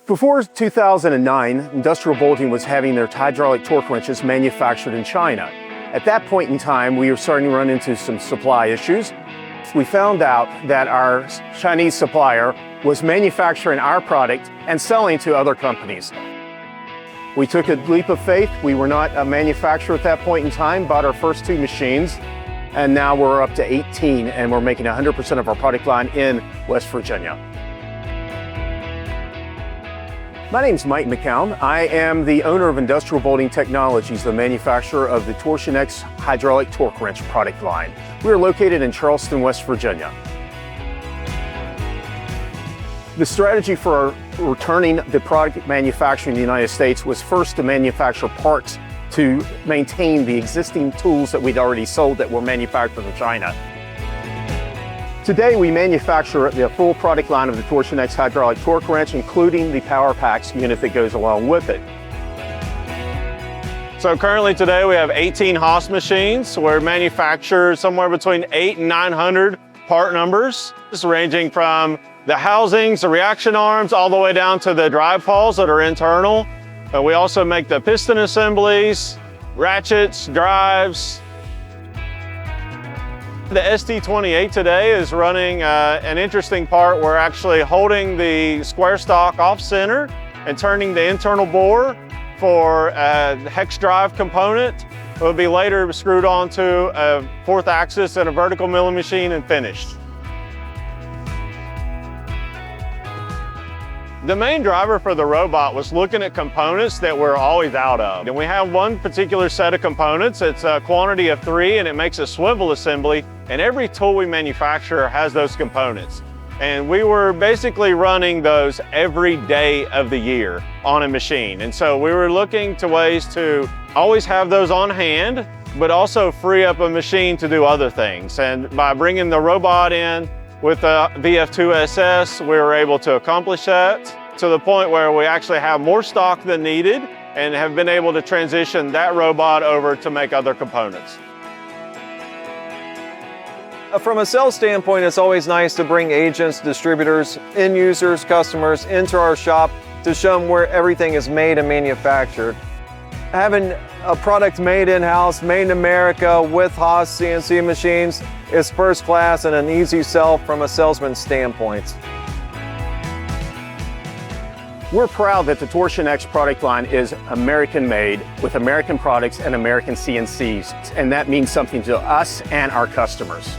Before 2009, Industrial Bolting was having their hydraulic torque wrenches manufactured in China. At that point in time, we were starting to run into some supply issues. We found out that our Chinese supplier was manufacturing our product and selling to other companies. We took a leap of faith. We were not a manufacturer at that point in time, bought our first 2 machines, and now we're up to 18, and we're making 100% of our product line in West Virginia. My name's Mike McCown. I am the owner of Industrial Bolting Technologies, the manufacturer of the TorsionX hydraulic torque wrench product line. We are located in Charleston, West Virginia. The strategy for returning the product manufacturing in the United States was first to manufacture parts to maintain the existing tools that we'd already sold that were manufactured in China. Today, we manufacture the full product line of the TorsionX hydraulic torque wrench, including the power packs unit that goes along with it. So currently today we have 18 Haas machines. We manufacture somewhere between 800 and 900 part numbers. This is ranging from the housings, the reaction arms, all the way down to the drive pawls that are internal. We also make the piston assemblies, ratchets, drives. The ST28 today is running an interesting part. We're actually holding the square stock off center and turning the internal bore for a hex drive component. It will be later screwed onto a 4th axis and a vertical milling machine and finished. The main driver for the robot was looking at components that we're always out of. And we have one particular set of components. It's a quantity of 3 and it makes a swivel assembly. And every tool we manufacture has those components. And we were basically running those every day of the year on a machine. And so we were looking to ways to always have those on hand, but also free up a machine to do other things. And by bringing the robot in with the VF2SS, we were able to accomplish that to the point where we actually have more stock than needed and have been able to transition that robot over to make other components. From a sales standpoint, it's always nice to bring agents, distributors, end users, customers into our shop to show them where everything is made and manufactured. Having a product made in-house, made in America with Haas CNC machines is first class and an easy sell from a salesman's standpoint. We're proud that the TorsionX product line is American-made with American products and American CNCs, and that means something to us and our customers.